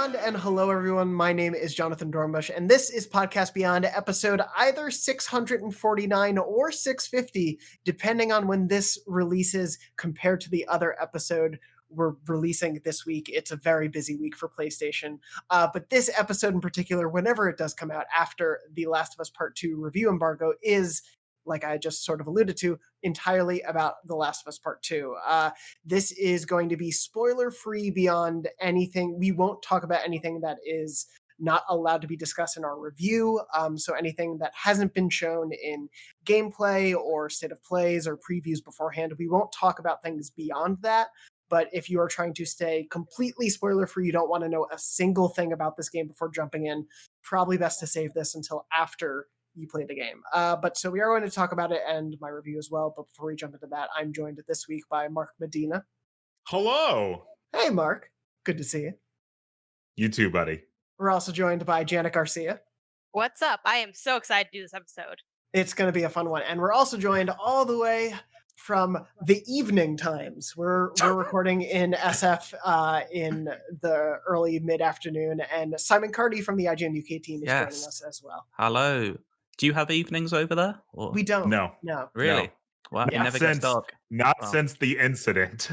Beyond, and hello everyone. My name is Jonathon Dornbush, and this is Podcast Beyond, episode either 649 or 650, depending on when this releases compared to the other episode we're releasing this week. It's a very busy week for PlayStation. But this episode in particular, whenever it does come out after The Last of Us Part 2 review embargo, is, like I just sort of alluded to, entirely about The Last of Us Part 2. This is going to be spoiler-free beyond anything. We won't talk about anything that is not allowed to be discussed in our review. So anything that hasn't been shown in gameplay or state of plays or previews beforehand, we won't talk about things beyond that. But if you are trying to stay completely spoiler-free, you don't want to know a single thing about this game before jumping in, probably best to save this until after you play the game. But so we are going to talk about it and my review as well. But before we jump into that, I'm joined this week by Mark Medina. Hello. Hey, Mark. Good to see you. You too, buddy. We're also joined by Janet Garcia. What's up? I am so excited to do this episode. It's going to be a fun one. And we're also joined all the way from the evening times. We're recording in SF in the early mid-afternoon. And Simon Cardy from the IGN UK team is joining us as well. Hello. Do you have evenings over there? Or? We don't. No. Really? No. Well, Yeah. it never gets dark. Not since the incident.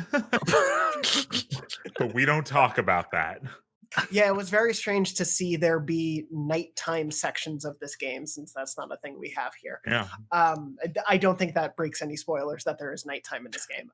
But we don't talk about that. Yeah, it was very strange to see there be nighttime sections of this game, since that's not a thing we have here. Yeah. I don't think that breaks any spoilers that there is nighttime in this game.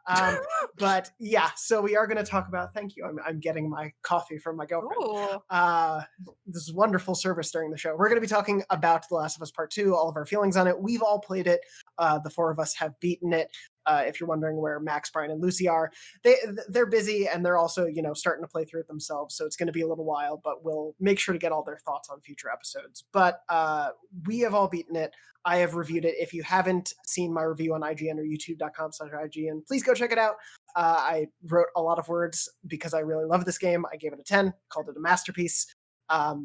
But yeah, so we are going to talk about. Thank you. I'm getting my coffee from my girlfriend. This is wonderful service during the show. We're going to be talking about The Last of Us Part 2, all of our feelings on it. We've all played it. The four of us have beaten it. If you're wondering where Max, Brian, and Lucy are, they're busy and they're also, starting to play through it themselves. So it's going to be a little while, but we'll make sure to get all their thoughts on future episodes. But we have all beaten it. I have reviewed it. If you haven't seen my review on IGN or youtube.com/IGN, please go check it out. I wrote a lot of words because I really love this game. I gave it a 10, called it a masterpiece.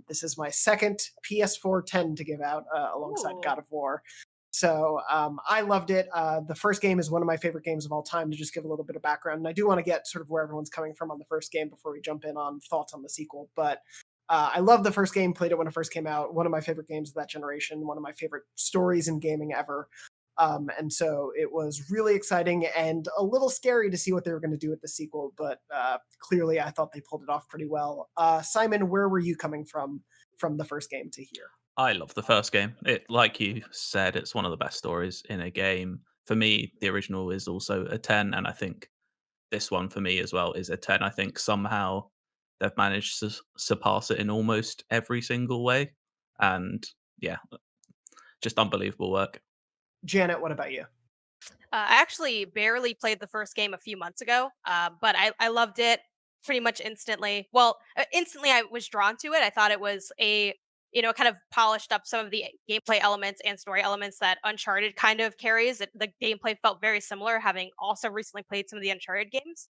This is my second PS4 10 to give out alongside God of War. So I loved it. The first game is one of my favorite games of all time, to just give a little bit of background. And I do want to get sort of where everyone's coming from on the first game before we jump in on thoughts on the sequel. But I love the first game, played it when it first came out. One of my favorite games of that generation, one of my favorite stories in gaming ever. And so it was really exciting and a little scary to see what they were going to do with the sequel. But clearly I thought they pulled it off pretty well. Simon, where were you coming from the first game to here? I love the first game. It, like you said, it's one of the best stories in a game. For me, the original is also a 10, and I think this one for me as well is a 10. I think somehow they've managed to surpass it in almost every single way. And yeah, just unbelievable work. Janet, what about you? I actually barely played the first game a few months ago, but I loved it pretty much instantly. Well, instantly I was drawn to it. I thought it was kind of polished up some of the gameplay elements and story elements that Uncharted kind of carries. The gameplay felt very similar, having also recently played some of the Uncharted games.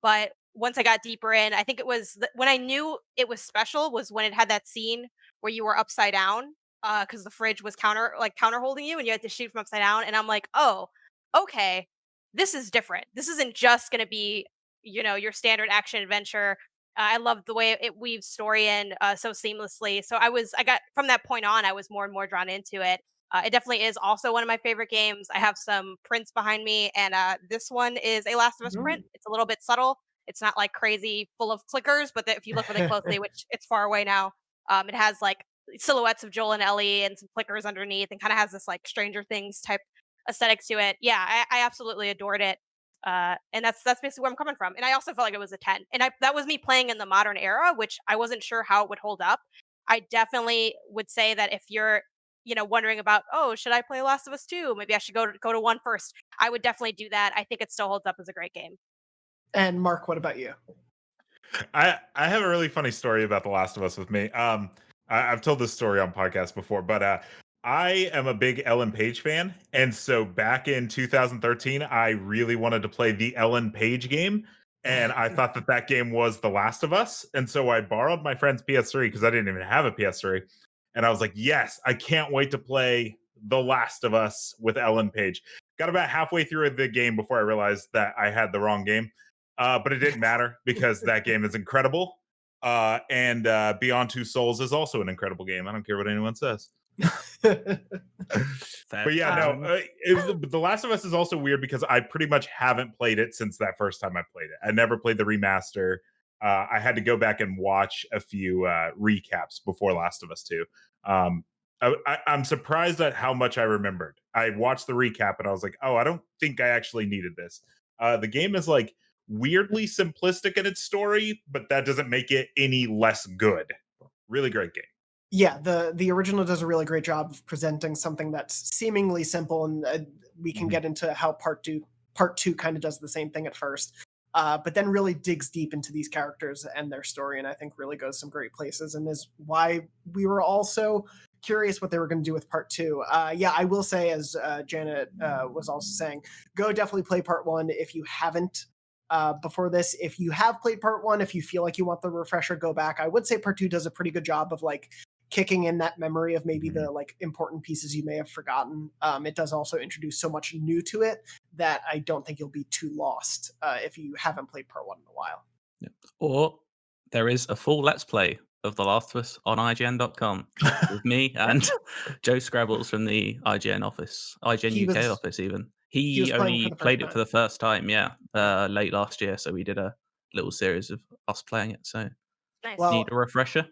But once I got deeper in, I think it was when I knew it was special was when it had that scene where you were upside down because the fridge was counter holding you and you had to shoot from upside down. And I'm like, oh, okay, this is different. This isn't just going to be, your standard action adventure. I loved the way it weaves story in so seamlessly. So I got from that point on, I was more and more drawn into it. It definitely is also one of my favorite games. I have some prints behind me, and this one is a Last of Us print. It's a little bit subtle. It's not like crazy full of clickers, but if you look really closely, which it's far away now, it has like silhouettes of Joel and Ellie and some clickers underneath, and kind of has this like Stranger Things type aesthetic to it. Yeah, I absolutely adored it. And that's basically where I'm coming from. And I also felt like it was a 10. And that was me playing in the modern era, which I wasn't sure how it would hold up. I definitely would say that if you're, wondering about, oh, should I play Last of Us 2? Maybe I should go to 1 first. I would definitely do that. I think it still holds up as a great game. And Mark, what about you? I have a really funny story about The Last of Us with me. I've told this story on podcasts before, but I am a big Ellen Page fan. And so back in 2013, I really wanted to play the Ellen Page game. And I thought that game was The Last of Us. And so I borrowed my friend's PS3 because I didn't even have a PS3. And I was like, yes, I can't wait to play The Last of Us with Ellen Page. Got about halfway through the game before I realized that I had the wrong game. But it didn't matter because that game is incredible. And Beyond Two Souls is also an incredible game. I don't care what anyone says. But yeah, no, The Last of Us is also weird because I pretty much haven't played it since that first time I played it. I never played the remaster. I had to go back and watch a few recaps before Last of Us 2. I'm surprised at how much I remembered. I watched the recap and I was like, oh, I don't think I actually needed this. The game is like weirdly simplistic in its story, but that doesn't make it any less good. Really great game. Yeah, the original does a really great job of presenting something that's seemingly simple, and we can get into how part two kind of does the same thing at first, but then really digs deep into these characters and their story, and I think really goes some great places, and is why we were also curious what they were going to do with part two. Yeah, I will say, as Janet was also saying, go definitely play part one if you haven't. Before this, if you have played part one, if you feel like you want the refresher, go back. I would say part two does a pretty good job of like kicking in that memory of maybe the like important pieces you may have forgotten. It does also introduce so much new to it that I don't think you'll be too lost if you haven't played part one in a while. Yeah. Or there is a full Let's Play of The Last of Us on IGN.com with me and Joe Scrabbles from the IGN office, IGN UK office even. He only played it for the first time, late last year. So we did a little series of us playing it. So Nice. need a refresher?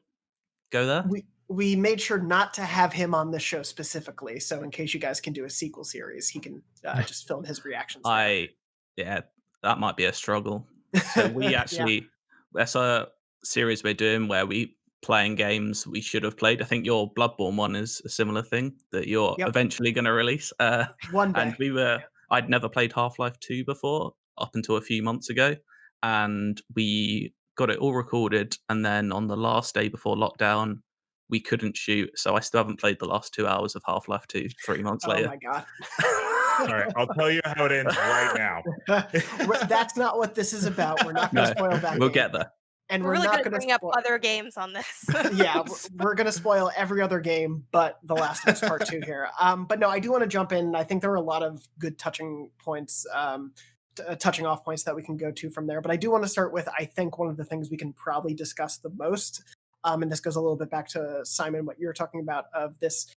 Go there. We made sure not to have him on the show specifically, so in case you guys can do a sequel series, he can just film his reactions. Yeah, that might be a struggle. So we actually that's a series we're doing where we playing games we should have played. I think your Bloodborne one is a similar thing that you're eventually going to release. One day. And I'd never played Half-Life 2 before up until a few months ago, and we got it all recorded. And then on the last day before lockdown, we couldn't shoot, so I still haven't played the last 2 hours of Half-Life 2 3 months later. Oh my god. All right, I'll tell you how it ends right now. That's not what this is about. We're not going to spoil that We'll game. get there. And we're really not going to bring up other games on this. Yeah, we're going to spoil every other game but The Last of Us Part 2 here. But no, I do want to jump in. I think there are a lot of good touching points, touching off points that we can go to from there. But I do want to start with, I think, one of the things we can probably discuss the most. And this goes a little bit back to Simon, what you're talking about, of this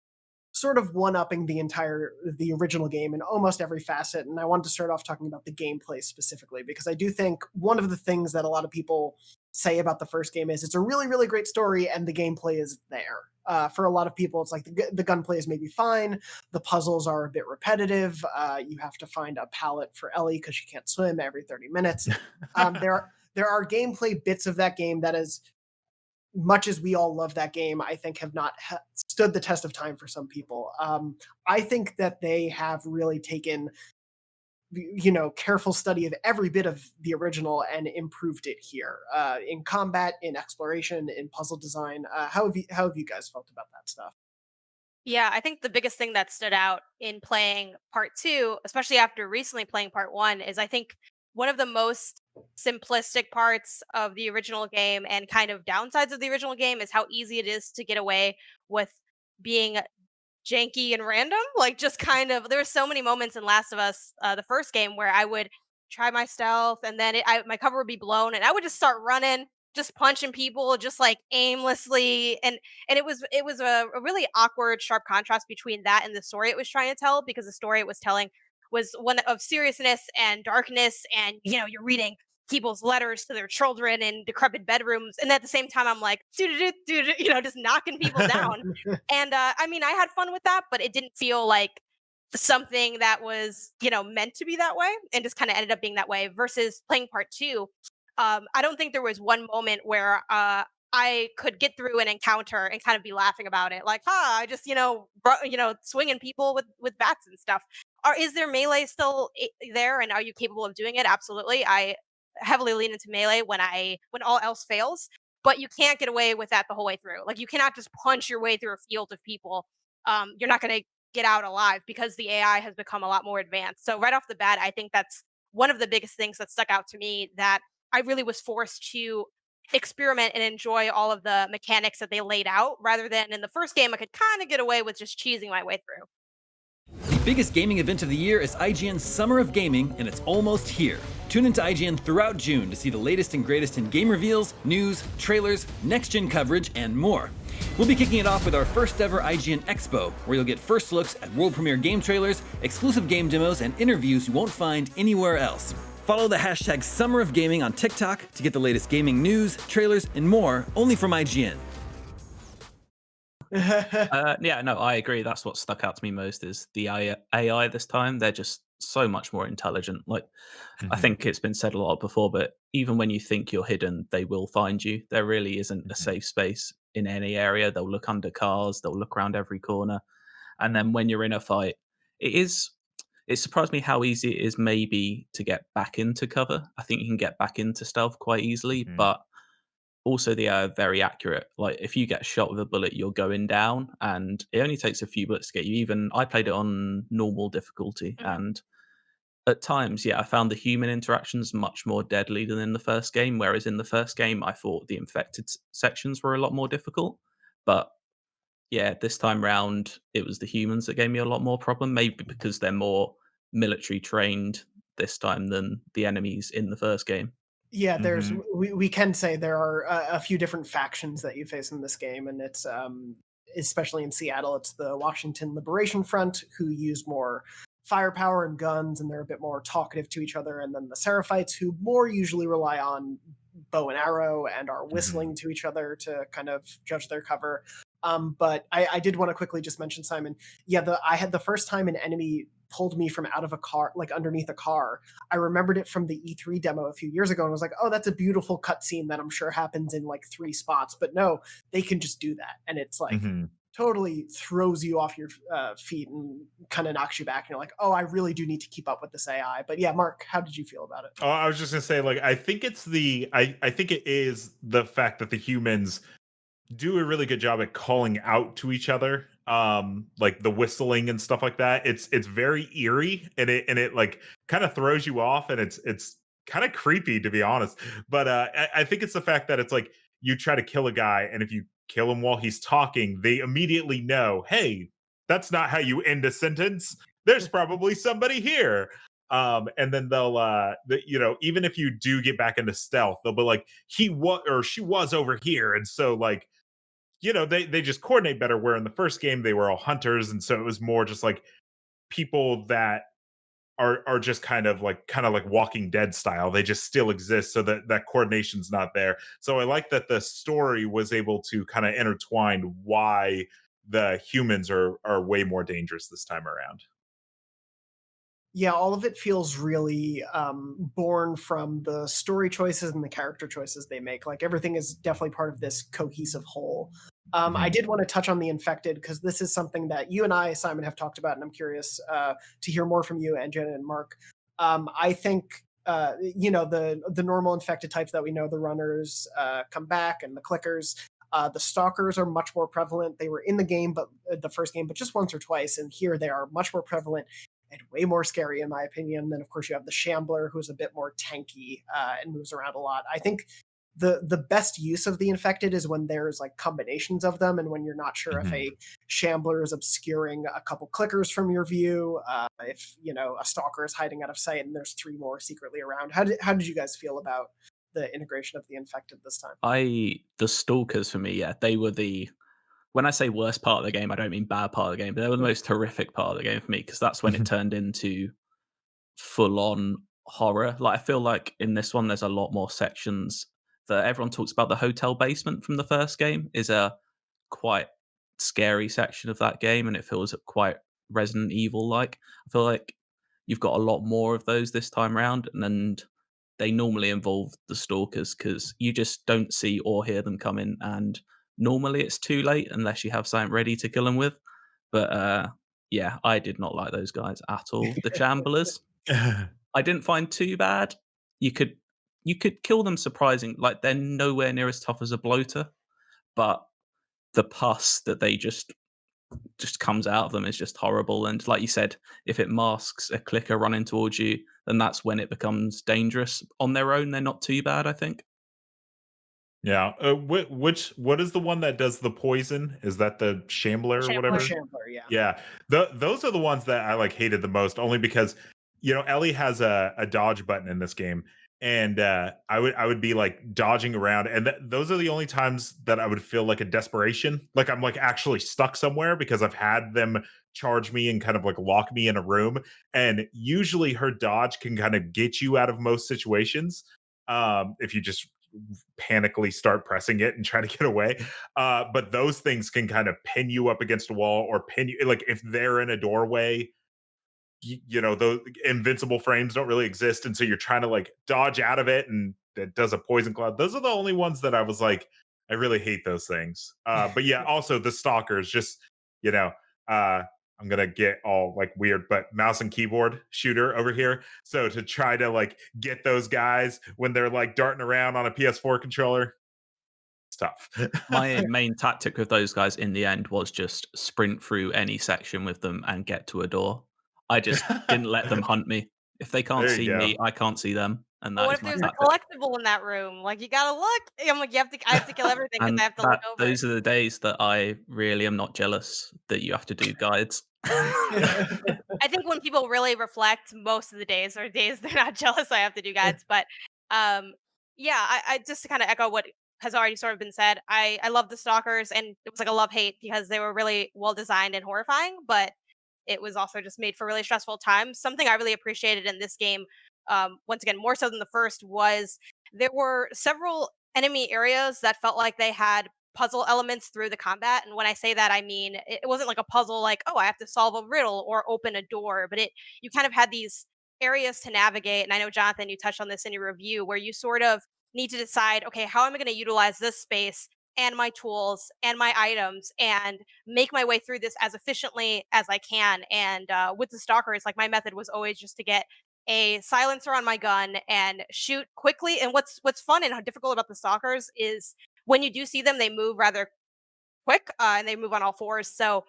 sort of one-upping the original game in almost every facet. And I wanted to start off talking about the gameplay specifically, because I do think one of the things that a lot of people say about the first game is it's a really, really great story and the gameplay is there. For a lot of people, it's like the gunplay is maybe fine. The puzzles are a bit repetitive. You have to find a pallet for Ellie because she can't swim every 30 minutes. There are gameplay bits of that game that, as much as we all love that game, I think have not stood the test of time for some people. I think that they have really taken, careful study of every bit of the original and improved it here in combat, in exploration, in puzzle design. How have you guys felt about that stuff? Yeah, I think the biggest thing that stood out in playing part two, especially after recently playing part one, is I think one of the most simplistic parts of the original game and kind of downsides of the original game is how easy it is to get away with being janky and random. Like, just kind of, there were so many moments in Last of Us, the first game, where I would try my stealth and then my cover would be blown and I would just start running, just punching people, just like aimlessly. And it was a really awkward, sharp contrast between that and the story it was trying to tell, because the story it was telling was one of seriousness and darkness, and you're reading people's letters to their children in decrepit bedrooms, and at the same time I'm like just knocking people down. And I mean, I had fun with that, but it didn't feel like something that was meant to be that way, and just kind of ended up being that way. Versus playing part two, I don't think there was one moment where I could get through an encounter and kind of be laughing about it, like, I just swinging people with bats and stuff. Is there melee still there, and are you capable of doing it? Absolutely. I heavily lean into melee when all else fails, but you can't get away with that the whole way through. Like, you cannot just punch your way through a field of people. You're not going to get out alive because the AI has become a lot more advanced. So right off the bat, I think that's one of the biggest things that stuck out to me, that I really was forced to experiment and enjoy all of the mechanics that they laid out, rather than in the first game I could kind of get away with just cheesing my way through. biggest gaming event of the year is IGN's Summer of Gaming, and it's almost here. Tune into IGN throughout June to see the latest and greatest in game reveals, news, trailers, next-gen coverage, and more. We'll be kicking it off with our first ever IGN Expo, where you'll get first looks at world premiere game trailers, exclusive game demos, and interviews you won't find anywhere else. Follow the hashtag Summer of Gaming on TikTok to get the latest gaming news, trailers, and more, only from IGN. Yeah, no, I agree. That's what stuck out to me most is the AI this time. They're just so much more intelligent. Like, I think it's been said a lot before, but even when you think you're hidden, they will find you. There really isn't a safe space in any area. They'll look under cars, they'll look around every corner. And then when you're in a fight, it surprised me how easy it is maybe to get back into cover. I think you can get back into stealth quite easily, but also they are very accurate. Like if you get shot with a bullet, you're going down, and it only takes a few bullets to get you. Even I played it on normal difficulty, and at times, yeah, I found the human interactions much more deadly than in the first game. Whereas in the first game, I thought the infected sections were a lot more difficult. But yeah, this time round, it was the humans that gave me a lot more problem. Maybe because they're more military trained this time than the enemies in the first game. Yeah, we can say there are a few different factions that you face in this game, and it's especially in Seattle, it's the Washington Liberation Front, who use more firepower and guns, and they're a bit more talkative to each other, and then the Seraphites, who more usually rely on bow and arrow and are whistling to each other to kind of judge their cover. But I did want to quickly just mention, Simon. Yeah, I had the first time an enemy pulled me from out of a car, like underneath a car. I remembered it from the E3 demo a few years ago and was like, oh, that's a beautiful cutscene that I'm sure happens in like 3 spots. But no, they can just do that. And it's like totally throws you off your feet and kind of knocks you back. And you're like, oh, I really do need to keep up with this AI. But yeah, Mark, how did you feel about it? Oh, I was just gonna say, like, I think it's I think it is the fact that the humans do a really good job at calling out to each other, like the whistling and stuff like that. It's very eerie, and it like kind of throws you off, and it's kind of creepy, to be honest. But I think it's the fact that it's like you try to kill a guy, and if you kill him while he's talking, they immediately know, hey, that's not how you end a sentence. There's probably somebody here. And then they'll even if you do get back into stealth, they'll be like, he was or she was over here. And so like, they just coordinate better, where in the first game they were all hunters, and so it was more just like people that are just kind of like Walking Dead style. They just still exist, so that coordination's not there. So I like that the story was able to kind of intertwine why the humans are way more dangerous this time around. Yeah, all of it feels really born from the story choices and the character choices they make. Like everything is definitely part of this cohesive whole. I did want to touch on the infected, because this is something that you and I, Simon, have talked about, and I'm curious to hear more from you and Jenna and Mark. I think the normal infected types that we know, the runners come back, and the clickers. The stalkers are much more prevalent. They were in the game, but the first game, but just once or twice. And here they are much more prevalent and way more scary, in my opinion. Then, of course, you have the Shambler, who's a bit more tanky and moves around a lot. I think the best use of the infected is when there's like combinations of them, and when you're not sure if a Shambler is obscuring a couple clickers from your view, if a stalker is hiding out of sight, and there's 3 more secretly around. How did you guys feel about the integration of the infected this time? The stalkers for me, yeah, they were when I say worst part of the game, I don't mean bad part of the game, but they were the most horrific part of the game for me, because that's when it turned into full on horror. Like I feel like in this one, there's a lot more sections that everyone talks about. The hotel basement from the first game is a quite scary section of that game, and it feels quite Resident Evil like. I feel like you've got a lot more of those this time around, and they normally involve the stalkers because you just don't see or hear them coming, and normally it's too late unless you have something ready to kill them with. But yeah, I did not like those guys at all. The Chamberlains, I didn't find too bad. You could kill them surprising. Like they're nowhere near as tough as a bloater, but the pus that they just comes out of them is just horrible. And like you said, if it masks a clicker running towards you, then that's when it becomes dangerous. On their own, they're not too bad, I think. Yeah. What is the one that does the poison? Is that the Shambler or Shambler. The whatever? Shambler, yeah. Yeah. Those are the ones that I like hated the most, only because Ellie has a dodge button in this game. And I would be like dodging around, and those are the only times that I would feel like a desperation, like I'm like actually stuck somewhere because I've had them charge me and kind of like lock me in a room. And usually her dodge can kind of get you out of most situations, if you just panically start pressing it and try to get away. But those things can kind of pin you up against a wall, or pin you, like if they're in a doorway, those invincible frames don't really exist, and so you're trying to like dodge out of it, and it does a poison cloud. Those are the only ones that I was like, I really hate those things. But yeah, also the stalkers, just you know I'm gonna get all like weird, but mouse and keyboard shooter over here, so to try to like get those guys when they're like darting around on a PS4 controller, it's tough. My main tactic with those guys in the end was just sprint through any section with them and get to a door. I just didn't let them hunt me. If they can't There you see go. me, I can't see them, and But that what is if my there's a tactic. collectible in that room? Like you gotta look. I'm like, I have to kill everything because And I have to look that over. those are the days that I really am not jealous that you have to do guides. I think when people really reflect, most of the days are days they're not jealous I have to do guides. But um, yeah, I just to kind of echo what has already sort of been said. I love the stalkers, and it was like a love hate because they were really well designed and horrifying, but it was also just made for really stressful times. Something I really appreciated in this game, once again more so than the first, was there were several enemy areas that felt like they had puzzle elements through the combat. And when I say that, I mean it wasn't like a puzzle like, oh, I have to solve a riddle or open a door, but you kind of had these areas to navigate. And I know, Jonathan, you touched on this in your review, where you sort of need to decide, okay, how am I going to utilize this space and my tools and my items and make my way through this as efficiently as I can. And with the stalkers, like my method was always just to get a silencer on my gun and shoot quickly. And what's fun and difficult about the stalkers is when you do see them, they move rather quick, and they move on all fours. So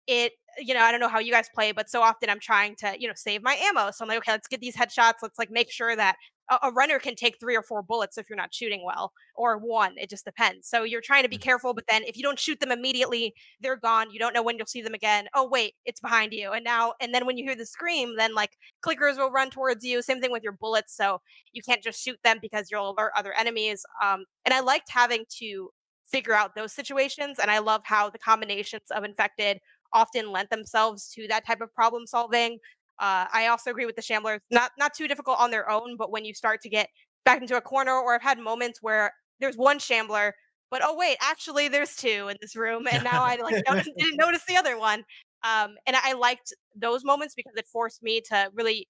I don't know how you guys play, but so often I'm trying to, save my ammo. So I'm like, okay, let's get these headshots. Let's like make sure that a runner can take 3 or 4 bullets if you're not shooting well, or one. It just depends. So you're trying to be careful, but then if you don't shoot them immediately, they're gone. You don't know when you'll see them again. Oh wait, it's behind you. And then when you hear the scream, then like clickers will run towards you. Same thing with your bullets. So you can't just shoot them because you'll alert other enemies. And I liked having to figure out those situations, and I love how the combinations of infected often lent themselves to that type of problem solving. I also agree with the Shamblers, not too difficult on their own, but when you start to get back into a corner, or I've had moments where there's one Shambler, but oh wait, actually there's two in this room, and now I like didn't notice the other one. And I liked those moments because it forced me to really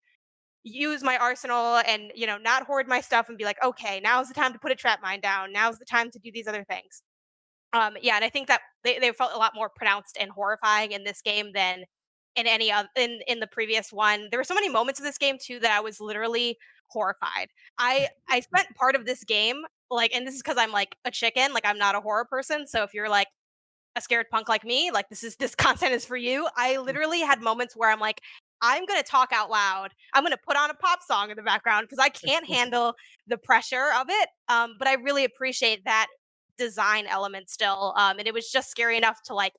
use my arsenal and not hoard my stuff and be like, okay, now's the time to put a trap mine down. Now's the time to do these other things. Yeah, and I think that they felt a lot more pronounced and horrifying in this game than in any other in the previous one. There were so many moments in this game too that I was literally horrified. I spent part of this game like, and this is because I'm like a chicken, like I'm not a horror person. So if you're like a scared punk like me, like this content is for you. I literally had moments where I'm like, I'm gonna talk out loud. I'm gonna put on a pop song in the background because I can't handle the pressure of it. But I really appreciate that design element still. And it was just scary enough to like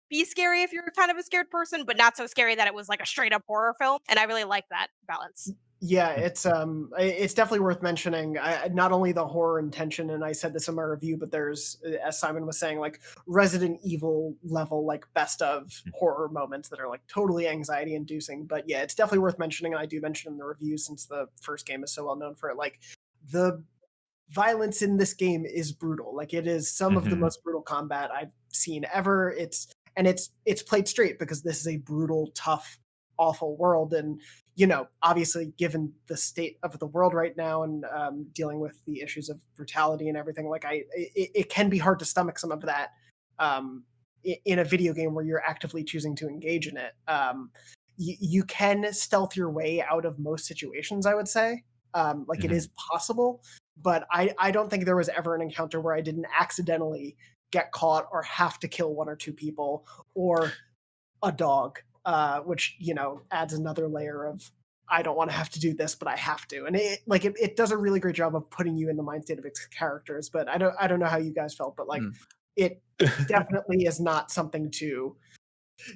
be scary if you're kind of a scared person, but not so scary that it was like a straight up horror film. And I really like that balance. Yeah, it's definitely worth mentioning. Not only the horror intention, and I said this in my review, but there's, as Simon was saying, like Resident Evil level, like best of horror moments that are like totally anxiety inducing. But yeah, it's definitely worth mentioning, and I do mention in the review since the first game is so well known for it. Like the violence in this game is brutal. Like it is some of the most brutal combat I've seen ever. It's played straight because this is a brutal, tough, awful world. And obviously, given the state of the world right now and dealing with the issues of brutality and everything, like it can be hard to stomach some of that in a video game where you're actively choosing to engage in it. You can stealth your way out of most situations, I would say. It is possible, but I don't think there was ever an encounter where I didn't accidentally get caught or have to kill 1 or 2 people or a dog, which adds another layer of I don't want to have to do this, but I have to. And it does a really great job of putting you in the mind state of its characters. But I don't know how you guys felt, but like it definitely is not something to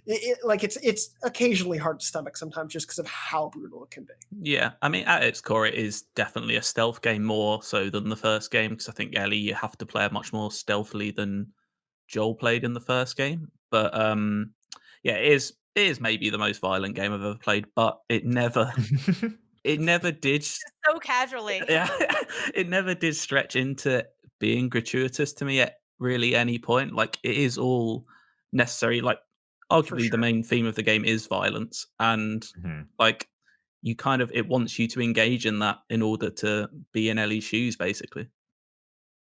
it's occasionally hard to stomach sometimes just because of how brutal it can be. Yeah, I mean, at its core, it is definitely a stealth game more so than the first game because I think Ellie, you have to play it much more stealthily than Joel played in the first game. But yeah, it is maybe the most violent game I've ever played, but it never did So casually. yeah, it never did stretch into being gratuitous to me at really any point. Like it is all necessary. Like arguably the sure. main theme of the game is violence, and Mhm. like you kind of it wants you to engage in that in order to be in Ellie's shoes, basically.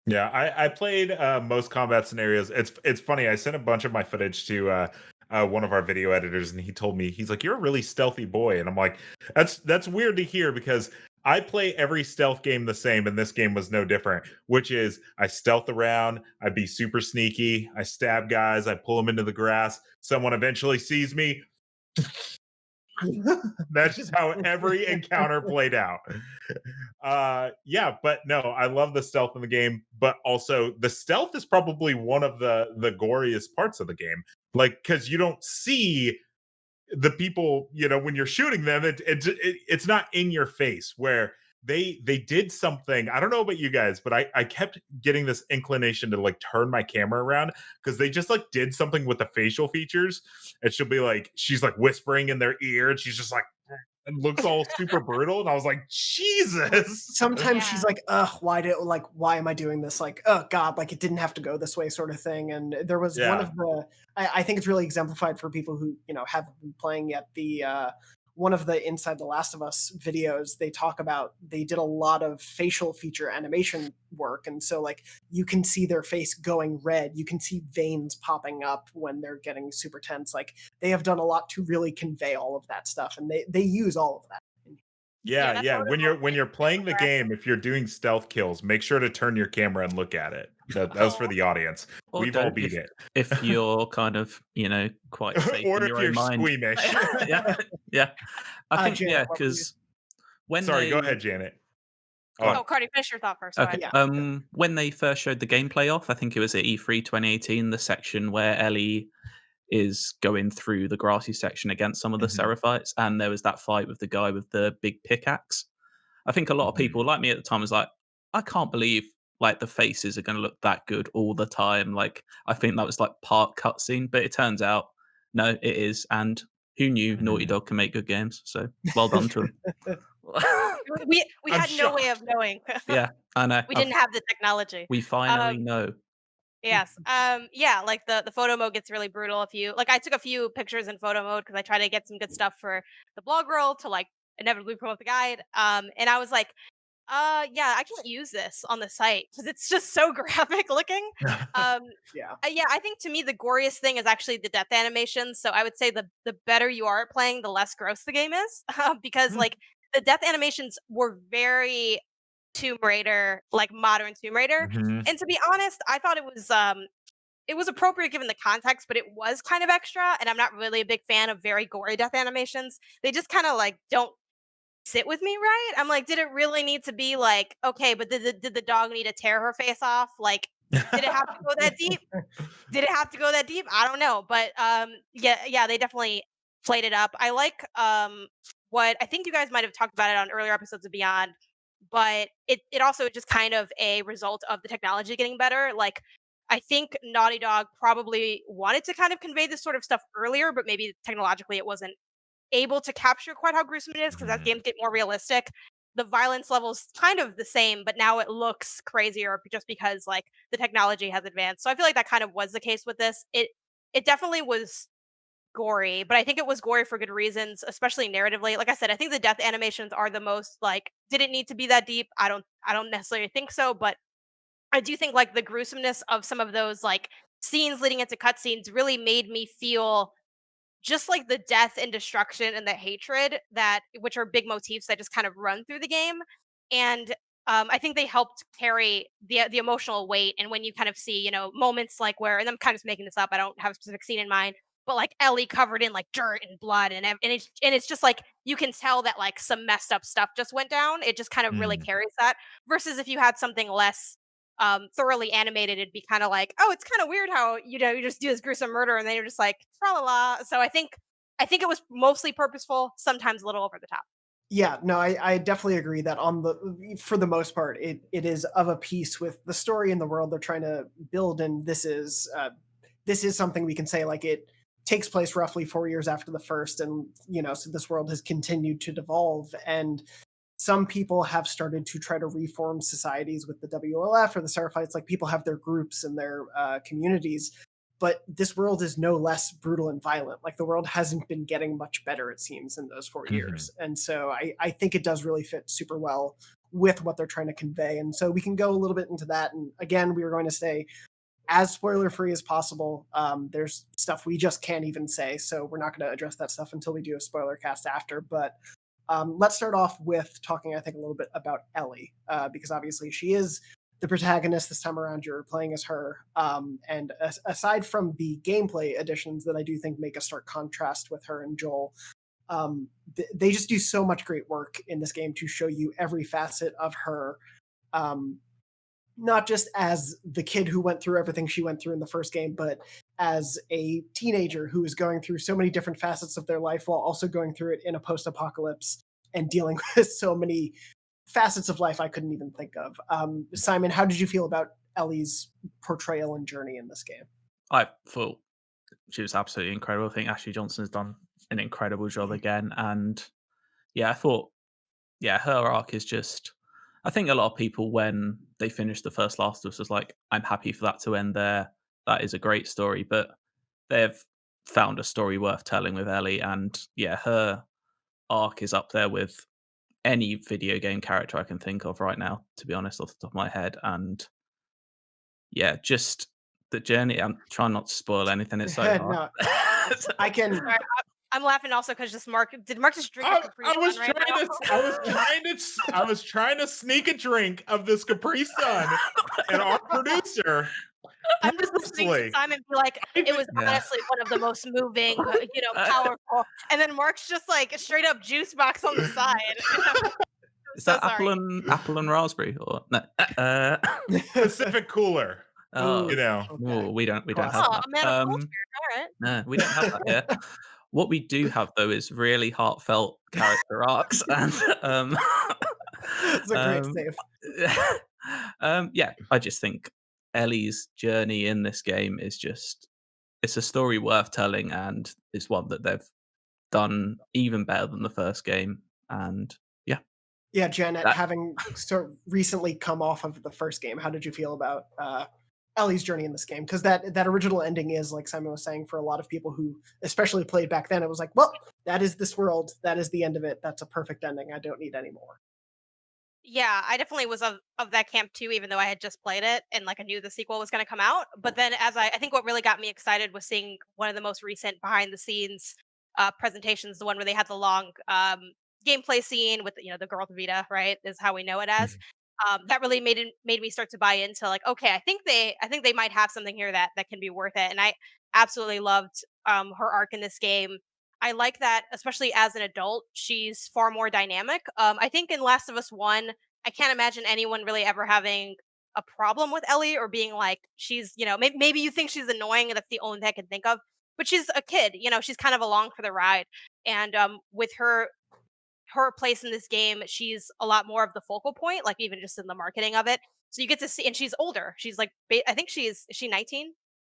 Yeah, I played most combat scenarios. It's funny. I sent a bunch of my footage to one of our video editors, and he told me he's like, "You're a really stealthy boy," and I'm like, "That's weird to hear because I play every stealth game the same, and this game was no different. Which is I stealth around, I be super sneaky, I stab guys, I pull them into the grass. Someone eventually sees me, that's just how every encounter played out. Yeah, but no, I love the stealth in the game, but also the stealth is probably one of the goriest parts of the game. Like, because you don't see the people, when you're shooting them, it's not in your face. Where they did something. I don't know about you guys, but I kept getting this inclination to like turn my camera around because they just like did something with the facial features, and she's like whispering in their ear, and she's just like and looks all super brutal, and I was like, Jesus. Sometimes she's Yeah. like, ugh, why am I doing this? Like, oh God, like it didn't have to go this way, sort of thing. And there was one Yeah. of the I think it's really exemplified for people who, haven't been playing yet. The one of the Inside the Last of Us videos, they talk about they did a lot of facial feature animation work. And so like you can see their face going red, you can see veins popping up when they're getting super tense. Like they have done a lot to really convey all of that stuff, and they use all of that. Yeah, Yeah, that yeah. photo When you're is playing the aggressive. game, if you're doing stealth kills, make sure to turn your camera and look at it. That was for Oh. the audience. Or We've all don't beat it. if you're kind of quite safe Or in if your own you're mind. squeamish. Yeah, yeah. I think Janet, yeah, what were you? because when Sorry, go they ahead, Janet. go on. Oh, Cardi, finish your thought first. Go Okay. ahead. Yeah. When they first showed the gameplay off, I think it was at E3 2018, the section where Ellie is going through the grassy section against some of the Mhm, Seraphites, and there was that fight with the guy with the big pickaxe. I think a lot of mhm. people, like me at the time, was like, I can't believe like the faces are going to look that good all the time. Like, I think that was like part cutscene, but it turns out no, it is. And who knew Naughty Mhm. Dog can make good games? So well done to them. We I'm had no way of shocked. knowing. Yeah, I know. We didn't have the technology. We Um, finally know. yes. Yeah, like the photo mode gets really brutal if you like I took a few pictures in photo mode because I try to get some good stuff for the blog roll to like inevitably promote the guide. And I was like, yeah, I can't use this on the site because it's just so graphic looking. Um, Yeah. yeah, I think to me the goriest thing is actually the death animations. So I would say the better you are at playing, the less gross the game is, because like the death animations were very Tomb Raider, like modern Tomb Raider. Mhm. And to be honest, I thought it was appropriate given the context, but it was kind of extra. And I'm not really a big fan of very gory death animations. They just kind of like don't sit with me right. I'm like, did it really need to be like, okay, but did the dog need to tear her face off? Like, did it have to go that deep? Did it have to go that deep? I don't know, but yeah, they definitely played it up. I like what I think you guys might have talked about it on earlier episodes of Beyond, but it also just kind of a result of the technology getting better. Like I think Naughty Dog probably wanted to kind of convey this sort of stuff earlier, but maybe technologically it wasn't able to capture quite how gruesome it is because as Mhm. games get more realistic, the violence level's kind of the same, but now it looks crazier just because like the technology has advanced. So I feel like that kind of was the case with this. It definitely was gory, but I think it was gory for good reasons, especially narratively. Like I said, I think the death animations are the most like did it need to be that deep? I don't necessarily think so, but I do think like the gruesomeness of some of those like scenes leading into cutscenes really made me feel just like the death and destruction and the hatred that which are big motifs that just kind of run through the game. And I think they helped carry the emotional weight. And when you kind of see, moments like where, and I'm kind of just making this up, I don't have a specific scene in mind, but like Ellie covered in like dirt and blood, and it's just like you can tell that like some messed up stuff just went down. It just kind of really carries that. Versus if you had something less thoroughly animated, it'd be kind of like, oh, it's kind of weird how you just do this gruesome murder, and then you're just like tra la la. So I think it was mostly purposeful, sometimes a little over the top. Yeah, no, I definitely agree that for the most part, it is of a piece with the story and the world they're trying to build, and this is something we can say like it takes place roughly 4 years after the first, and so this world has continued to devolve, and some people have started to try to reform societies with the WLF or the Seraphites. Like people have their groups and their communities, but this world is no less brutal and violent. Like the world hasn't been getting much better, it seems, in those 4 years. And so I think it does really fit super well with what they're trying to convey. And so we can go a little bit into that. And again, we are going to stay as spoiler free as possible. There's stuff we just can't even say, so we're not going to address that stuff until we do a spoiler cast after. But let's start off with talking, I think, a little bit about Ellie, because obviously she is the protagonist this time around. You're playing as her. And aside from the gameplay additions that I do think make a stark contrast with her and Joel, they just do so much great work in this game to show you every facet of her, not just as the kid who went through everything she went through in the first game, but as a teenager who is going through so many different facets of their life while also going through it in a post-apocalypse and dealing with so many facets of life I couldn't even think of. Simon, how did you feel about Ellie's portrayal and journey in this game? I thought she was absolutely incredible. I think Ashley Johnson's done an incredible job again. And yeah, I thought, her arc is just, I think a lot of people, when they finished the first Last of Us, was like, I'm happy for that to end there. That is a great story. But they've found a story worth telling with Ellie. And yeah, her arc is up there with any video game character I can think of right now, to be honest, off the top of my head. And yeah, just the journey. I'm trying not to spoil anything. It's so hard. No, I can. Sorry, I'm laughing also because just Mark just drink a Capri I was Sun right trying now? I was trying to sneak a drink of this Capri Sun, and our producer. I'm just listening to Simon be like, it was honestly one of the most moving, powerful. And then Mark's just like a straight up juice box on the side. Is that apple and raspberry or no? Pacific Cooler? Oh, Okay. we don't have Oh, that. man of all right. No, we don't have that yet. What we do have though is really heartfelt character arcs, and It's a great save. yeah, I just think Ellie's journey in this game is it's a story worth telling, and it's one that they've done even better than the first game. And Yeah, Janet, having sort of recently come off of the first game, how did you feel about Ellie's journey in this game? Because that original ending is, like Simon was saying, for a lot of people who especially played back then, it was like, well, that is this world. That is the end of it. That's a perfect ending. I don't need any more. Yeah, I definitely was of that camp too, even though I had just played it and like I knew the sequel was going to come out. But then as I think what really got me excited was seeing one of the most recent behind the scenes presentations, the one where they had the long gameplay scene with the girl Vita, right? Is how we know it as. That really made me start to buy into like, okay, I think they might have something here that can be worth it. And I absolutely loved her arc in this game. I like that, especially as an adult, she's far more dynamic. I think in Last of Us 1, I can't imagine anyone really ever having a problem with Ellie or being like, she's, maybe you think she's annoying and that's the only thing I can think of, but she's a kid, she's kind of along for the ride. And with her place in this game, she's a lot more of the focal point, like even just in the marketing of it. So you get to see, and she's older. She's like, I think is she 19?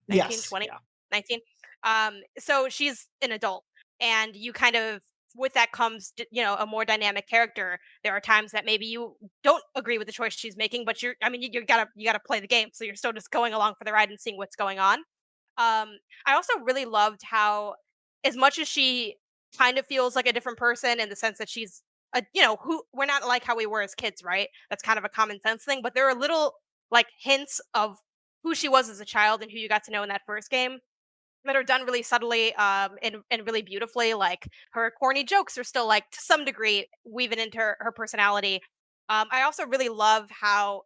19, Yes. 20, yeah. 19. So she's an adult, and you kind of, with that comes, a more dynamic character. There are times that maybe you don't agree with the choice she's making, but you gotta play the game. So you're still just going along for the ride and seeing what's going on. I also really loved how, as much as she kind of feels like a different person in the sense that she's who we're not like how we were as kids, right? That's kind of a common sense thing, but there are little like hints of who she was as a child and who you got to know in that first game that are done really subtly and really beautifully. Like her corny jokes are still like to some degree weaving into her personality. I also really love how,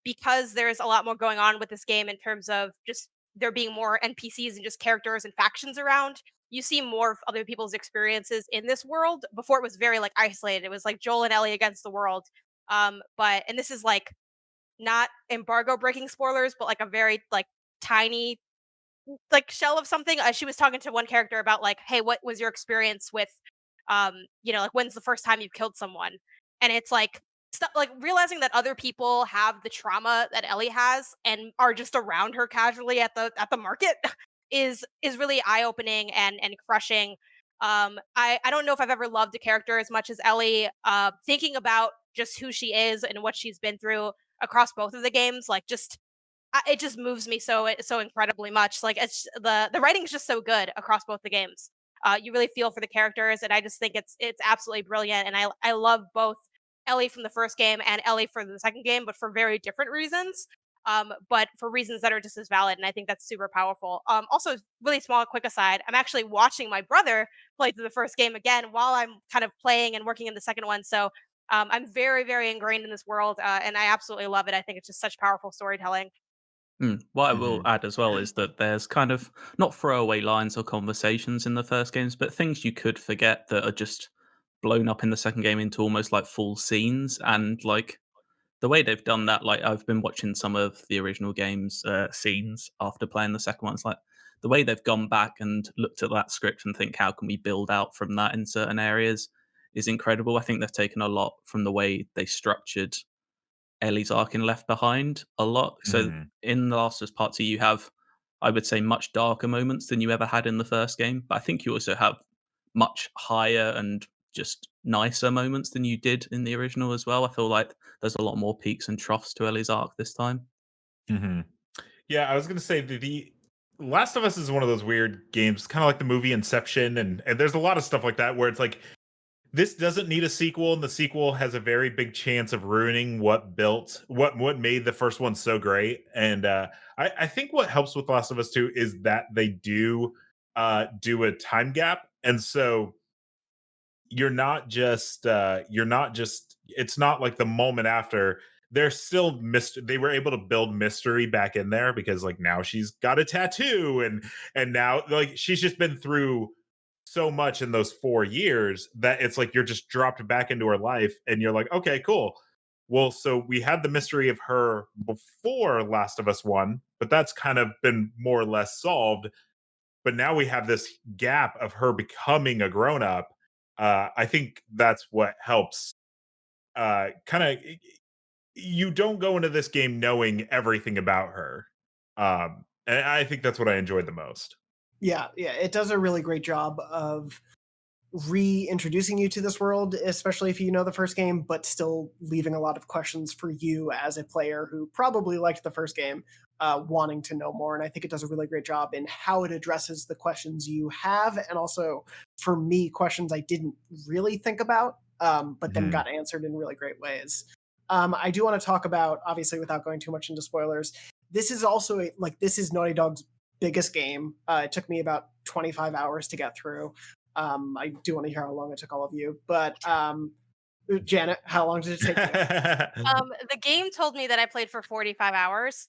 because there's a lot more going on with this game in terms of just there being more NPCs and just characters and factions around, you see more of other people's experiences in this world. Before it was very like isolated. It was like Joel and Ellie against the world. But and this is like not embargo breaking spoilers, but like a very like tiny like shell of something. She was talking to one character about like, hey, what was your experience with, like when's the first time you've killed someone? And it's like stuff like realizing that other people have the trauma that Ellie has and are just around her casually at the market is really eye opening and crushing. I don't know if I've ever loved a character as much as Ellie. Thinking about just who she is and what she's been through across both of the games, like just it just moves me so incredibly much. Like it's the writing is just so good across both the games. You really feel for the characters, and I just think it's absolutely brilliant. And I love both Ellie from the first game and Ellie for the second game, but for very different reasons. But for reasons that are just as valid, and I think that's super powerful. Also, really small, quick aside: I'm actually watching my brother play through the first game again while I'm kind of playing and working in the second one. So I'm very, very ingrained in this world, and I absolutely love it. I think it's just such powerful storytelling. What I will Mhm. add as well is that there's kind of not throwaway lines or conversations in the first games, but things you could forget that are just blown up in the second game into almost like full scenes. And like the way they've done that, like I've been watching some of the original games scenes after playing the second one. It's like the way they've gone back and looked at that script and think, how can we build out from that in certain areas is incredible. I think they've taken a lot from the way they structured Ellie's arc in Left Behind a lot. So Mhm. in The Last of Us Part 2, you have, I would say, much darker moments than you ever had in the first game. But I think you also have much higher and just nicer moments than you did in the original as well. I feel like there's a lot more peaks and troughs to Ellie's arc this time. Mhm. Yeah, I was gonna say the Last of Us is one of those weird games, kind of like the movie Inception, and there's a lot of stuff like that where it's like this doesn't need a sequel, and the sequel has a very big chance of ruining what made the first one so great. And I think what helps with Last of Us 2 is that they do a time gap, and so you're not just it's not like the moment after. There's still they were able to build mystery back in there because like now she's got a tattoo, and now like she's just been through so much in those 4 years that it's like you're just dropped back into her life and you're like, okay, cool. Well, so we had the mystery of her before Last of Us 1, but that's kind of been more or less solved. But now we have this gap of her becoming a grown up. I think that's what helps. Kind of, you don't go into this game knowing everything about her, and I think that's what I enjoyed the most. Yeah, yeah, it does a really great job of reintroducing you to this world, especially if you know the first game, but still leaving a lot of questions for you as a player who probably liked the first game, wanting to know more. And I think it does a really great job in how it addresses the questions you have, and also for me, questions I didn't really think about, but then Mhm. got answered in really great ways. I do want to talk about, obviously, without going too much into spoilers. This is also this is Naughty Dog's biggest game. It took me about 25 hours to get through. I do want to hear how long it took all of you, but Janet, how long did it take you? The game told me that I played for 45 hours.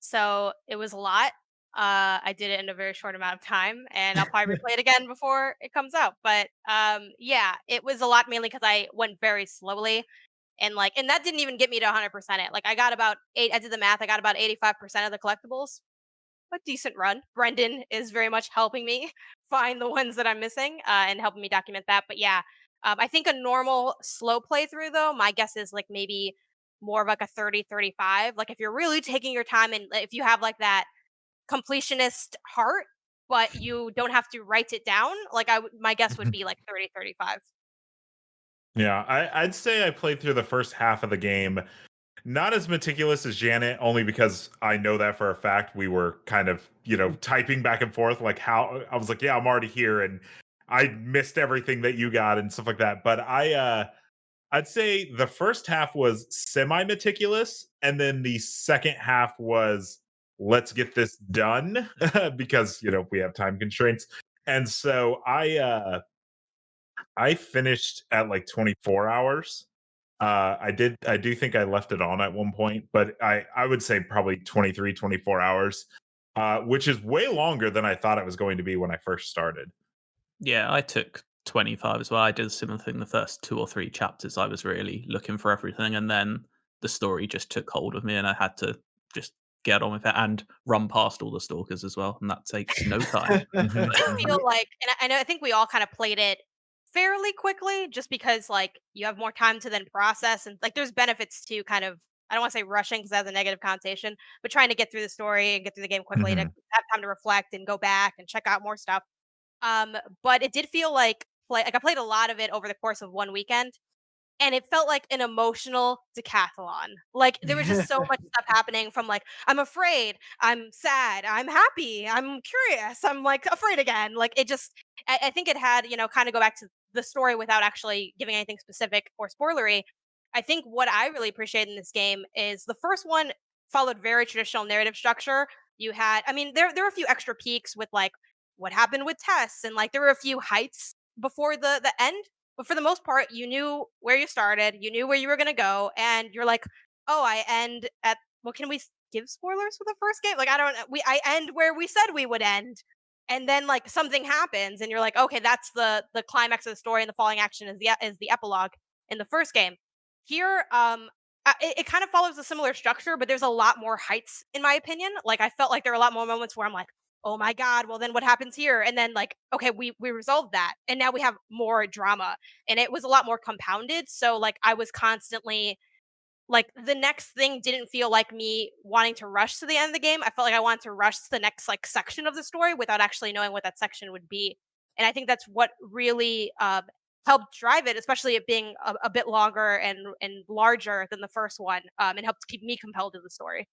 So it was a lot. I did it in a very short amount of time, and I'll probably replay it again before it comes out. But yeah, it was a lot mainly because I went very slowly, and that didn't even get me to 100% it. Like I got about eight. I did the math. I got about 85% of the collectibles. A decent run. Brendan is very much helping me find the ones that I'm missing and helping me document that. But yeah, I think a normal slow playthrough, though, my guess is like maybe more of like a 30-35. Like if you're really taking your time and if you have like that completionist heart, but you don't have to write it down, like my guess would be like 30-35. Yeah, I'd say I played through the first half of the game. Not as meticulous as Janet, only because I know that for a fact. We were kind of, typing back and forth, like how I was like, yeah, I'm already here, and I missed everything that you got and stuff like that. But I'd say the first half was semi meticulous, and then the second half was let's get this done because we have time constraints. And so I finished at like 24 hours. I do think I left it on at one point, but I would say probably 23, 24 hours. which is way longer than I thought it was going to be when I first started. Yeah, I took 25 as well. I did a similar thing. The first 2 or 3 chapters, I was really looking for everything, and then the story just took hold of me, and I had to just get on with it and run past all the stalkers as well, and that takes no time. Mhm, It did mhm. feel like, and I know I think we all kind of played it fairly quickly, just because like you have more time to then process, and like there's benefits to kind of, I don't want to say rushing because that has a negative connotation, but trying to get through the story and get through the game quickly to Mhm. have time to reflect and go back and check out more stuff. But it did feel like I played a lot of it over the course of one weekend, and it felt like an emotional decathlon. Like there was just so much stuff happening from like I'm afraid, I'm sad, I'm happy, I'm curious, I'm like afraid again. Like it just I think it had, kind of go back to the story without actually giving anything specific or spoilery. I think what I really appreciate in this game is the first one followed very traditional narrative structure. You had, I mean, there were a few extra peaks with like what happened with Tess, and like there were a few heights before the end, but for the most part, you knew where you started, you knew where you were gonna go, and you're like, "Oh, I end at." Well, can we give spoilers for the first game? Like, I don't. I end where we said we would end, and then like something happens, and you're like, "Okay, that's the climax of the story, and the falling action is the epilogue in the first game." Here, it kind of follows a similar structure, but there's a lot more heights, in my opinion. Like, I felt like there were a lot more moments where I'm like, oh my god, well then what happens here, and then like okay, we resolved that, and now we have more drama, and it was a lot more compounded, so like I was constantly like the next thing didn't feel like me wanting to rush to the end of the game. I felt like I wanted to rush to the next like section of the story without actually knowing what that section would be, and I think that's what really helped drive it, especially it being a bit longer and larger than the first one, and helped keep me compelled to the story.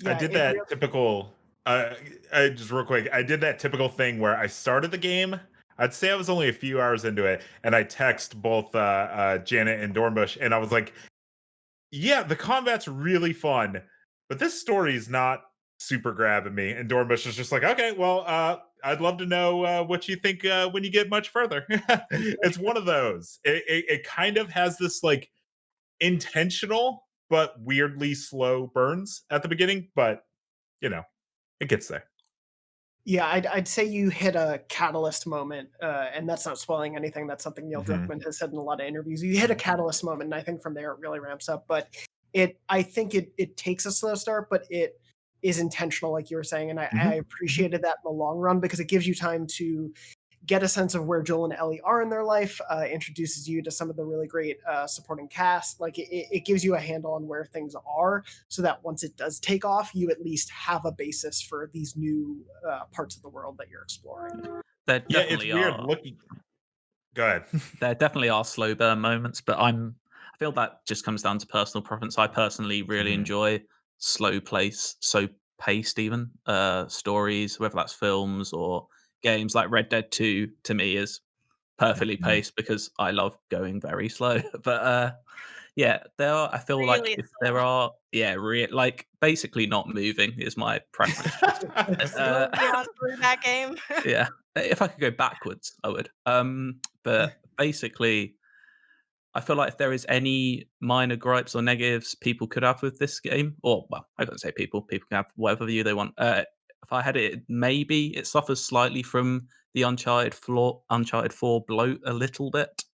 I Yeah, did it really. that typical. Just real quick, I did that typical thing where I started the game. I'd say I was only a few hours into it, and I text both Janet and Dornbush, and I was like, "Yeah, the combat's really fun, but this story is not super grabbing me." And Dornbush was just like, "Okay, well, I'd love to know what you think when you get much further." It's one of those. It kind of has this like intentional but weirdly slow burns at the beginning, but you know, it gets there. Yeah, I'd say you hit a catalyst moment, and that's not spoiling anything. That's something Neil Mhm. Druckmann has said in a lot of interviews. You hit a catalyst moment, and I think from there it really ramps up. But I think it takes a slow start, but it is intentional, like you were saying, and I Mhm. Mhm. appreciated that in the long run because it gives you time to get a sense of where Joel and Ellie are in their life, introduces you to some of the really great supporting cast. Like it gives you a handle on where things are so that once it does take off, you at least have a basis for these new parts of the world that you're exploring. There Yeah, it's definitely weird are looking. Go ahead. there definitely are slow burn moments, but I feel that just comes down to personal preference. I personally really Mhm. enjoy slow paced even stories, whether that's films or games. Like Red Dead 2 to me is perfectly Mhm. paced because I love going very slow. But yeah, there are, I feel like Really if there slow. are, yeah, like basically not moving is my preference. Just Just uh, moving on through that game. yeah, if I could go backwards, I would. But basically, I feel like if there is any minor gripes or negatives people could have with this game, or well, I don't say people can have whatever view they want. If I had it, maybe it suffers slightly from the Uncharted 4 bloat a little bit,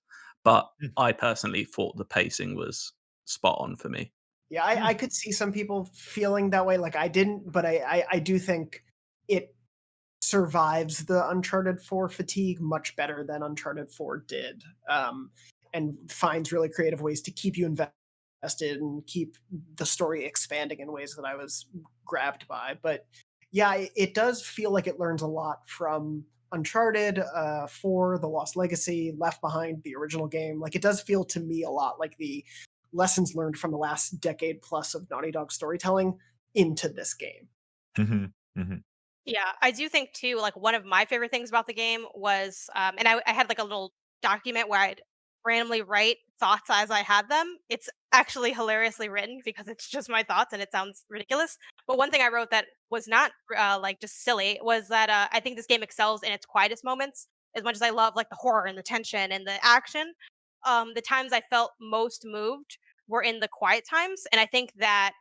but I personally thought the pacing was spot on for me. Yeah, I could see some people feeling that way. Like I didn't, but I do think it survives the Uncharted 4 fatigue much better than Uncharted 4 did, and finds really creative ways to keep you invested and keep the story expanding in ways that I was grabbed by. But yeah, it does feel like it learns a lot from Uncharted 4, The Lost Legacy, Left Behind, the original game. Like it does feel to me a lot like the lessons learned from the last decade plus of Naughty Dog storytelling into this game. Mhm. Mhm. Yeah, I do think too, like one of my favorite things about the game was, and I had like a little document where I'd randomly write thoughts as I had them. It's actually hilariously written because it's just my thoughts and it sounds ridiculous. But one thing I wrote that was not like just silly was that I think this game excels in its quietest moments. As much as I love like the horror and the tension and the action, the times I felt most moved were in the quiet times, and I think that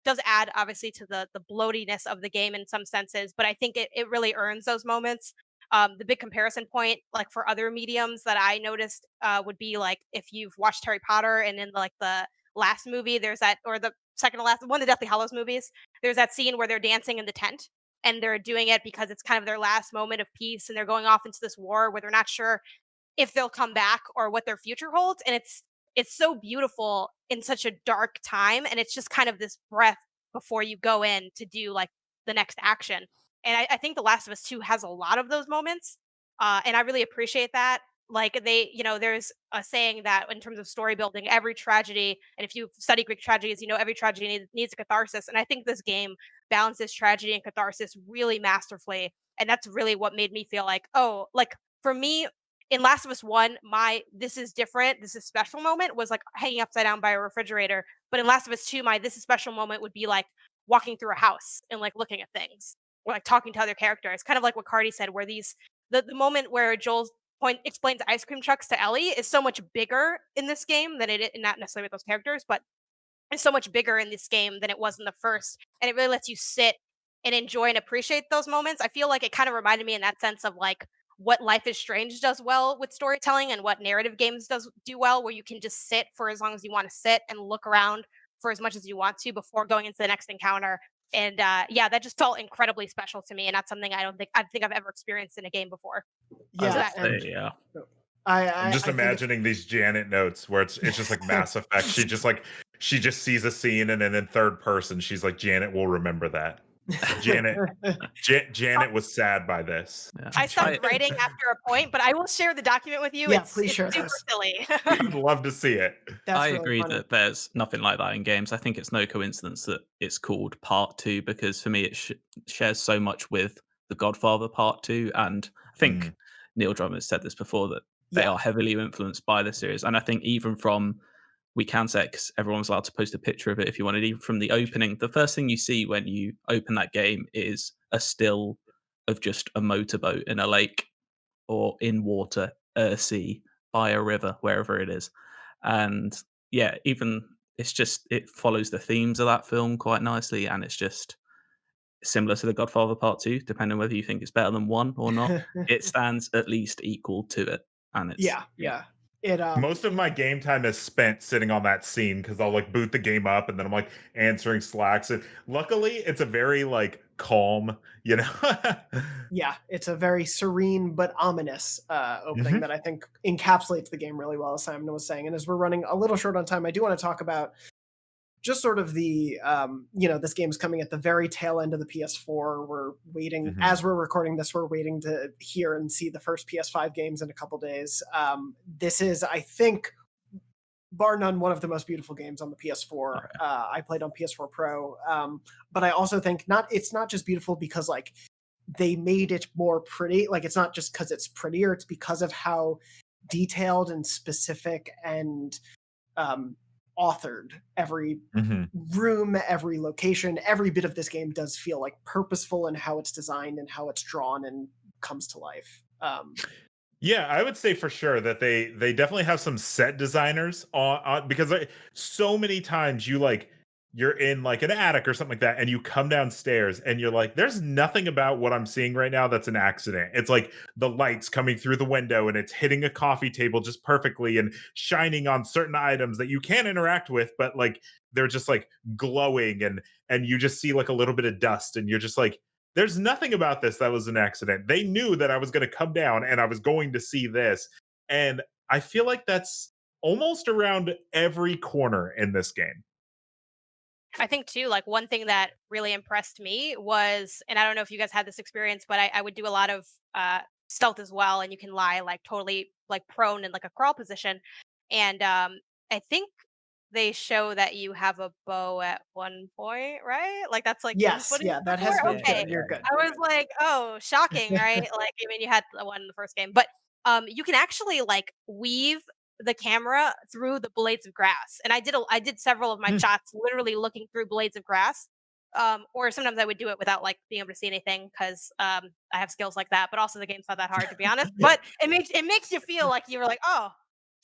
does add obviously to the bloatiness of the game in some senses, but I think it really earns those moments. The big comparison point, like for other mediums that I noticed, would be like if you've watched Harry Potter and in like the last movie, there's that, or the second to last, one of the Deathly Hallows movies, there's that scene where they're dancing in the tent and they're doing it because it's kind of their last moment of peace and they're going off into this war where they're not sure if they'll come back or what their future holds. And it's so beautiful in such a dark time, and it's just kind of this breath before you go in to do like the next action. And I think The Last of Us 2 has a lot of those moments, and I really appreciate that. Like there's a saying that in terms of story building, every tragedy, and if you study Greek tragedies, every tragedy needs a catharsis. And I think this game balances tragedy and catharsis really masterfully, and that's really what made me feel like, oh, like for me, in Last of Us 1, my this is different, this is special moment was like hanging upside down by a refrigerator. But in Last of Us 2, my this is special moment would be like walking through a house and like looking at things or like talking to other characters. Kind of like what Cardy said, where the moment where Joel's point explains ice cream trucks to Ellie is so much bigger in this game than it is, not necessarily with those characters, but it's so much bigger in this game than it was in the first. And it really lets you sit and enjoy and appreciate those moments. I feel like it kind of reminded me in that sense of like what Life is Strange does well with storytelling and what narrative games do well, where you can just sit for as long as you want to sit and look around for as much as you want to before going into the next encounter. And yeah, that just felt incredibly special to me, and that's something I don't think I've ever experienced in a game before. Yeah, and Yeah. I'm just I think imagining these Janet notes where it's just like Mass Effect. She just sees a scene and then in third person she's like, Janet will remember that. Janet was sad by this. Yeah. I stopped writing after a point, but I will share the document with you. Yeah, it's please share super those. silly. I'd love to see it. That's I really agree funny. that there's nothing like that in games. I think it's no coincidence that it's called Part 2 because for me it shares so much with The Godfather Part 2. And I think Neil Drummond has said this before that they Yeah. are heavily influenced by the series. And I think even from, we can say, because everyone's allowed to post a picture of it if you wanted, even from the opening, the first thing you see when you open that game is a still of just a motorboat in a lake or in water, a sea, by a river, wherever it is. And yeah, even it follows the themes of that film quite nicely, and it's just similar to The Godfather Part 2, depending on whether you think it's better than 1 or not. It stands at least equal to it, and it's Yeah. It Most of my game time is spent sitting on that scene because I'll like boot the game up and then I'm like answering slacks. And luckily, it's a very like calm, yeah, it's a very serene but ominous opening that I think encapsulates the game really well, as Simon was saying. And as we're running a little short on time, I do want to talk about just sort of the this game's coming at the very tail end of the PS4. We're waiting as we're recording this, we're waiting to hear and see the first PS5 games in a couple days. This is, I think, bar none, one of the most beautiful games on the PS4. I played on PS4 Pro, but I also think it's not just beautiful because like they made it more pretty. Like it's not just because it's prettier; it's because of how detailed and specific and authored every room, every location, every bit of this game does feel like purposeful in how it's designed and how it's drawn and comes to life. Yeah, I would say for sure that they definitely have some set designers on because so many times you're in like an attic or something like that and you come downstairs and you're like, there's nothing about what I'm seeing right now that's an accident. It's like the lights coming through the window and it's hitting a coffee table just perfectly and shining on certain items that you can interact with, but like they're just like glowing and you just see like a little bit of dust and you're just like, there's nothing about this that was an accident. They knew that I was going to come down and I was going to see this. And I feel like that's almost around every corner in this game. I think too, like one thing that really impressed me was, and I don't know if you guys had this experience, but I would do a lot of stealth as well, and you can lie like totally like prone in like a crawl position. And I think they show that you have a bow at one point, right? Like that's like yes, footage yeah, that has before? been Okay. good. You're good. I was like, oh, shocking, right? Like, I mean, you had the one in the first game, but you can actually like weave the camera through the blades of grass, and I did several of my shots literally looking through blades of grass. Or sometimes I would do it without like being able to see anything because I have skills like that. But also the game's not that hard to be honest. But it makes you feel like you were like, oh,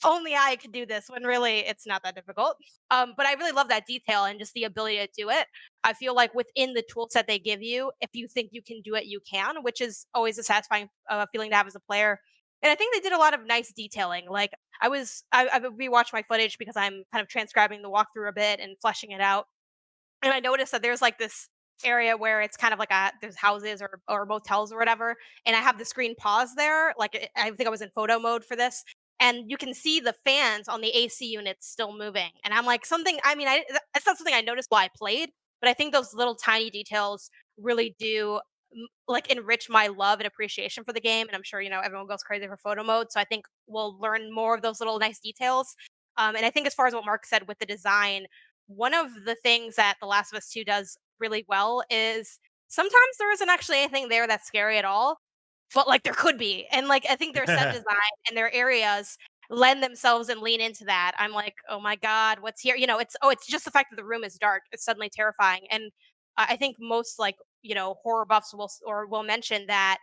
only I could do this, when really it's not that difficult. But I really love that detail and just the ability to do it. I feel like within the tool set they give you, if you think you can do it, you can, which is always a satisfying feeling to have as a player. And I think they did a lot of nice detailing. Like I rewatched my footage because I'm kind of transcribing the walkthrough a bit and fleshing it out. And I noticed that there's like this area where it's kind of like there's houses or motels or whatever, and I have the screen pause there. Like I think I was in photo mode for this, and you can see the fans on the AC units still moving. And I'm like, something. I mean, it's not something I noticed while I played, but I think those little tiny details really do like enrich my love and appreciation for the game. And I'm sure everyone goes crazy for photo mode, so I think we'll learn more of those little nice details. And I think as far as what Mark said with the design, one of the things that The Last of Us 2 does really well is sometimes there isn't actually anything there that's scary at all, but like there could be. And like I think their set design and their areas lend themselves and lean into that. I'm like, oh my God, what's here? It's just the fact that the room is dark. It's suddenly terrifying. And I think most like, horror buffs will mention that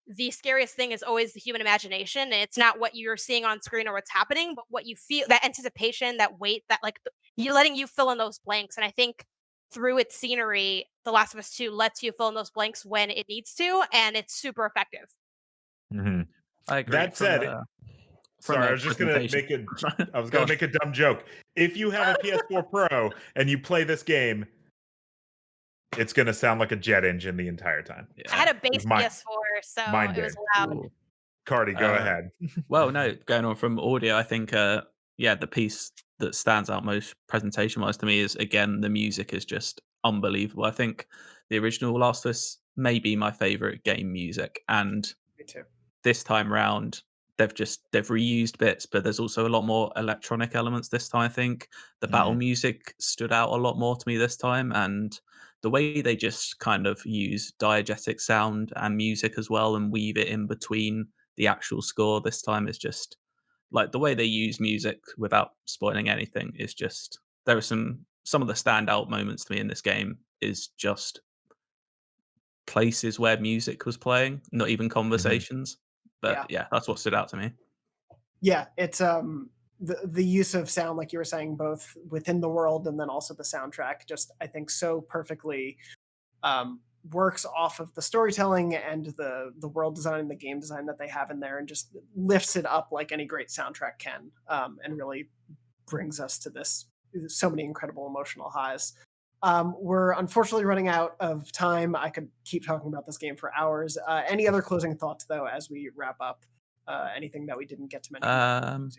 the scariest thing is always the human imagination. And it's not what you're seeing on screen or what's happening, but what you feel, that anticipation, that weight, that like you letting you fill in those blanks. And I think through its scenery, The Last of Us 2 lets you fill in those blanks when it needs to, and it's super effective. Mm-hmm. I agree. That said, sorry, I was just gonna make a dumb joke. If you have a PS4 Pro and you play this game, it's gonna sound like a jet engine the entire time. Yeah. I had a base PS4, so it was loud. Ooh. Cardy, go ahead. Well, no, going on from audio, I think, the piece that stands out most presentation-wise to me is, again, the music is just unbelievable. I think the original Last of Us may be my favorite game music, and Me too. this time round, they've reused bits, but there's also a lot more electronic elements this time. I think the battle music stood out a lot more to me this time, and the way they just kind of use diegetic sound and music as well and weave it in between the actual score this time is just like the way they use music without spoiling anything is just there are some of the standout moments to me in this game is just places where music was playing, not even conversations. But yeah, that's what stood out to me. Yeah, it's the use of sound, like you were saying, both within the world and then also the soundtrack, just I think so perfectly works off of the storytelling and the world design and the game design that they have in there, and just lifts it up like any great soundtrack can, and really brings us to so many incredible emotional highs. We're unfortunately running out of time. I could keep talking about this game for hours. Any other closing thoughts, though, as we wrap up? Anything that we didn't get to mention?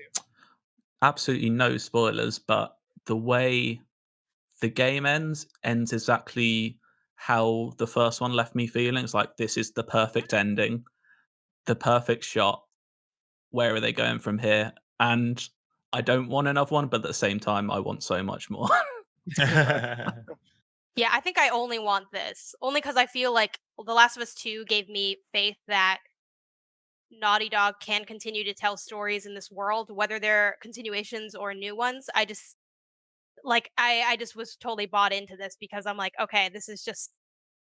Absolutely no spoilers, but the way the game ends exactly how the first one left me feeling. It's like, this is the perfect ending, the perfect shot. Where are they going from here? And I don't want another one, but at the same time, I want so much more. Yeah, I think I only want this. Only because I feel like The Last of Us 2 gave me faith that Naughty Dog can continue to tell stories in this world, whether they're continuations or new ones. I just I just was totally bought into this because I'm like, okay, this is just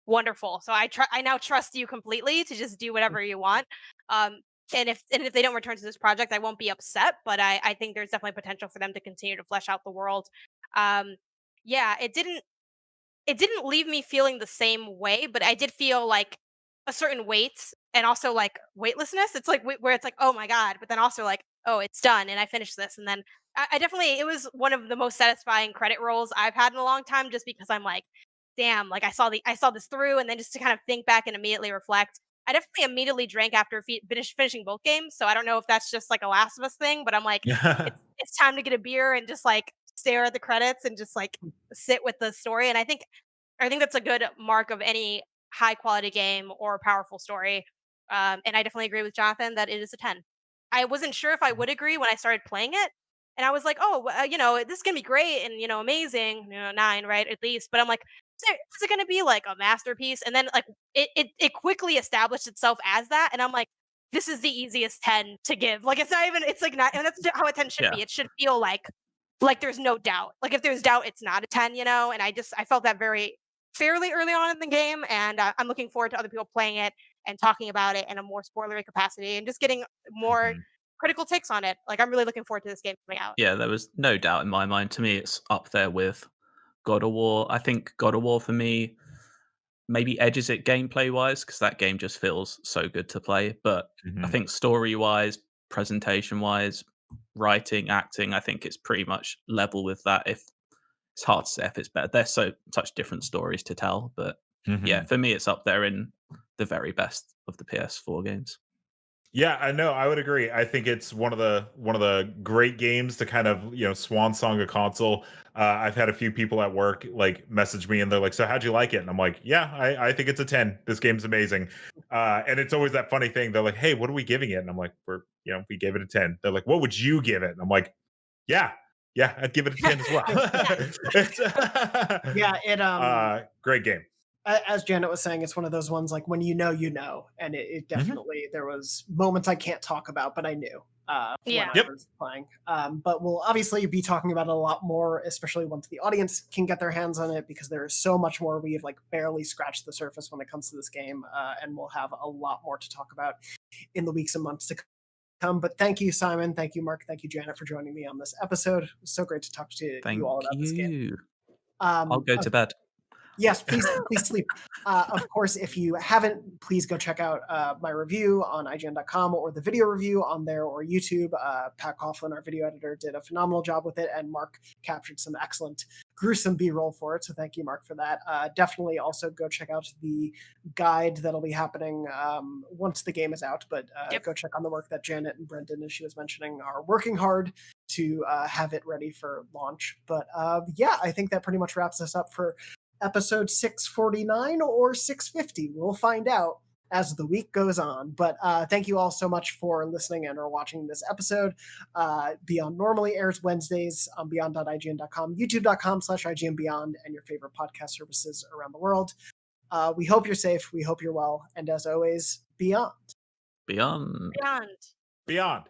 wonderful. So I now trust you completely to just do whatever you want. And if they don't return to this project, I won't be upset. But I think there's definitely potential for them to continue to flesh out the world. Yeah, it didn't leave me feeling the same way, but I did feel like a certain weight and also like weightlessness. It's like where it's like, oh my God, but then also like, oh, it's done and I finished this. And then I definitely, it was one of the most satisfying credit rolls I've had in a long time, just because I'm like, damn, like I saw this through, and then just to kind of think back and immediately reflect. I definitely immediately drank after finishing both games, so I don't know if that's just like a Last of Us thing, but I'm like, it's time to get a beer and just like stare at the credits and just like sit with the story. And I think that's a good mark of any high quality game or powerful story. And I definitely agree with Jonathan that it is a 10. I wasn't sure if I would agree when I started playing it. And I was like, oh, this is going to be great and, amazing, 9, right? At least. But I'm like, is it going to be like a masterpiece? And then like it quickly established itself as that. And I'm like, this is the easiest 10 to give. Like, it's not even, it's like not, and that's how a 10 should be. It should feel like there's no doubt. Like if there's doubt, it's not a 10, And I felt that very fairly early on in the game, and I'm looking forward to other people playing it and talking about it in a more spoilery capacity and just getting more critical takes on it. Like, I'm really looking forward to this game coming out. Yeah, there was no doubt in my mind. To me, it's up there with God of War. I think God of War for me maybe edges it gameplay wise because that game just feels so good to play. But I think story wise, presentation wise, writing, acting, I think it's pretty much level with that. If it's hard to say if it's better, they're such different stories to tell. But yeah, for me, it's up there in the very best of the PS4 games. Yeah, I know. I would agree. I think it's one of the great games to kind of swan song a console. I've had a few people at work like message me and they're like, "So how'd you like it?" And I'm like, "Yeah, I think it's a 10. This game's amazing." And it's always that funny thing. They're like, "Hey, what are we giving it?" And I'm like, we gave it a 10." They're like, "What would you give it?" And I'm like, "Yeah, I'd give it a 10 as well." Great game. As Janet was saying, it's one of those ones like when you know, and it definitely there was moments I can't talk about, but I knew when I was playing. But we'll obviously be talking about it a lot more, especially once the audience can get their hands on it, because there is so much more. We have like barely scratched the surface when it comes to this game, and we'll have a lot more to talk about in the weeks and months to come. But thank you, Simon. Thank you, Mark. Thank you, Janet, for joining me on this episode. It was so great to talk to you all about this game. I'll go to bed. Yes, please sleep. Of course, if you haven't, please go check out my review on IGN.com or the video review on there or YouTube. Pat Coughlin, our video editor, did a phenomenal job with it, and Mark captured some excellent, gruesome B-roll for it. So thank you, Mark, for that. Definitely also go check out the guide that'll be happening once the game is out. But go check on the work that Janet and Brendan, as she was mentioning, are working hard to have it ready for launch. But I think that pretty much wraps us up for episode 649 or 650. We'll find out as the week goes on. But thank you all so much for listening and or watching this episode. Beyond normally airs Wednesdays on beyond.ign.com, youtube.com/IGN Beyond, and your favorite podcast services around the world. We hope you're safe. We hope you're well. And as always, beyond. Beyond. Beyond. Beyond.